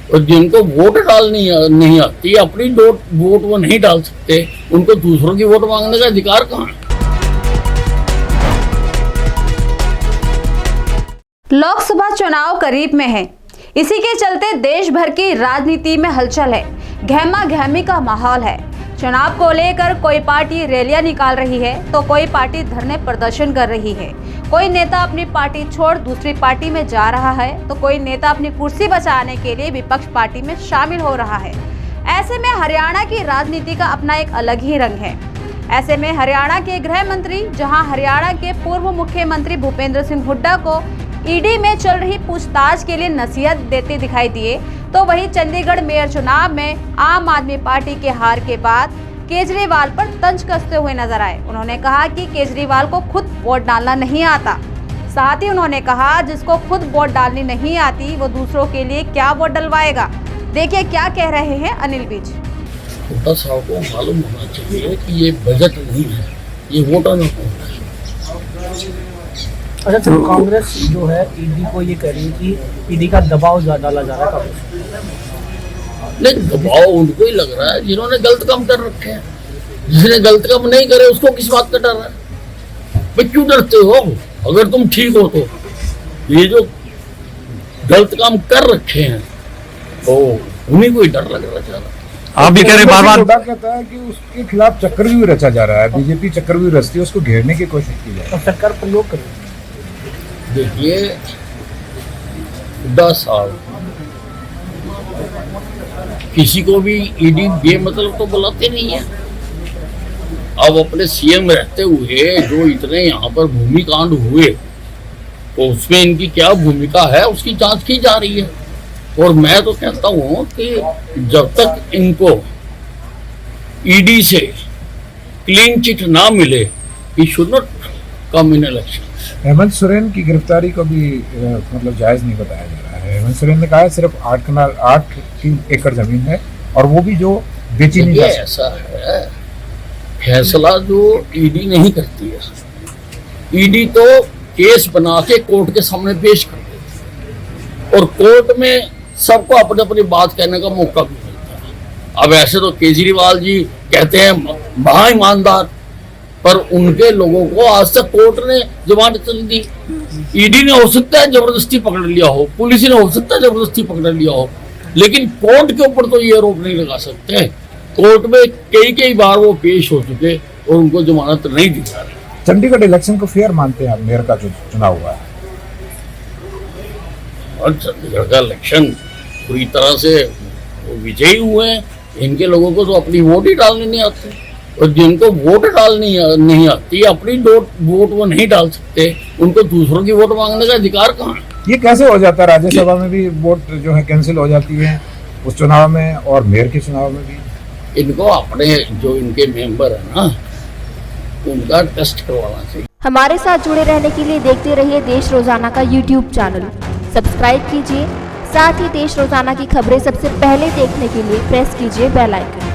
और जिनको वोट डालनी नहीं आती, अपनी वोट वो नहीं डाल सकते, उनको दूसरों की वोट मांगने का अधिकार कहाँ है? लोकसभा चुनाव करीब में है, इसी के चलते देश भर की राजनीति में हलचल है, गहमा गहमी का माहौल है। चुनाव को लेकर कोई पार्टी रैलियां निकाल रही है तो कोई पार्टी धरने प्रदर्शन कर रही है। कोई नेता अपनी पार्टी छोड़ दूसरी पार्टी में जा रहा है तो कोई नेता अपनी कुर्सी बचाने के लिए विपक्ष पार्टी में शामिल हो रहा है। ऐसे में हरियाणा की राजनीति का अपना एक अलग ही रंग है। ऐसे में हरियाणा के गृह मंत्री, जहां हरियाणा के पूर्व मुख्यमंत्री भूपेंद्र सिंह हुड्डा को ईडी में चल रही पूछताछ के लिए नसीहत देते दिखाई दिए, तो वहीं चंडीगढ़ मेयर चुनाव में आम आदमी पार्टी के हार के बाद केजरीवाल पर तंज कसते हुए नजर आए। उन्होंने कहा कि केजरीवाल को खुद वोट डालना नहीं आता। साथ ही उन्होंने कहा जिसको खुद वोट डालनी नहीं आती वो दूसरों के लिए क्या वोट डलवाएगा। देखिए क्या कह रहे हैं अनिल विज। हुड्डा साहब को मालूम होना चाहिए कि ये बजट नहीं है, ये वोटों में वोट है। अच्छा, तो कांग्रेस जो है ईडी को ये कह रही है कि ईडी का दबाव डाला जा रहा है कांग्रेस। नहीं, दबाव उनको ही लग रहा है जिन्होंने गलत काम कर रखे हैं। जिसने गलत काम नहीं करे उसको किस बात का डर है? भाई क्यों डरते हो? अगर तुम ठीक हो तो ये जो गलत काम कर रखे हैं तो उन्हीं को ही डर लग रहा है। आप भी कह रहे बार-बार कहता है कि उसके खिलाफ चक्रव्यूह रचा जा रहा है, बीजेपी चक्रव्यूह रचती है, उसको घेरने की कोशिश की जाए तो सरकार प्रयोग करे। देखिए हुड्डा साहब किसी को भी ईडी बेमतलब तो बुलाते नहीं है। अब अपने सीएम रहते हुए जो इतने यहाँ पर भूमि कांड हुए तो उसमें इनकी क्या भूमिका है उसकी जांच की जा रही है। और मैं तो कहता हूँ कि जब तक इनको ईडी से क्लीन चिट ना मिले, he should not come in election. Hemant Soren की गिरफ्तारी को भी मतलब जायज नहीं बताया जा रहा है। हेमंत सोरेन ने कहा है सिर्फ 8 एकड़ जमीन है और वो भी जो बेची नहीं जा सकती। ऐसा है, फैसला जो ईडी नहीं करती है, ईडी तो केस बना के कोर्ट के सामने पेश कर देती है और कोर्ट में सबको अपने अपनी बात कहने का मौका भी मिलता है। अब ऐसे तो केजरीवाल जी कहते हैं महा ईमानदार, पर उनके लोगों को आज तक कोर्ट ने जमानत नहीं दी। ईडी ने हो सकता है जबरदस्ती पकड़ लिया हो, पुलिस ने हो सकता है जबरदस्ती पकड़ लिया हो, लेकिन कोर्ट के ऊपर तो ये आरोप नहीं लगा सकते। कोर्ट में कई बार वो पेश हो चुके और उनको जमानत नहीं दी जा रही। चंडीगढ़ इलेक्शन को फेयर मानते हैं आप? मेयर का जो चुनाव हुआ है और चंडीगढ़ का इलेक्शन पूरी तरह से विजयी हुए हैं। इनके लोगों को तो अपनी वोट ही डालनी नहीं आती, और जिनको वोट डालनी नहीं आती, अपनी वोट वो नहीं डाल सकते, उनको दूसरों की वोट मांगने का अधिकार कहाँ है? ये कैसे हो जाता है? राज्यसभा में भी वोट जो है कैंसिल हो जाती है उस चुनाव में और मेयर के चुनाव में भी। इनको अपने जो इनके मेंबर है ना, उनका टेस्ट करवाना चाहिए। हमारे साथ जुड़े रहने के लिए देखते रहिए देश रोजाना का YouTube चैनल, सब्सक्राइब कीजिए। साथ ही देश रोजाना की खबरें सबसे पहले देखने के लिए प्रेस कीजिए बेल आइकन।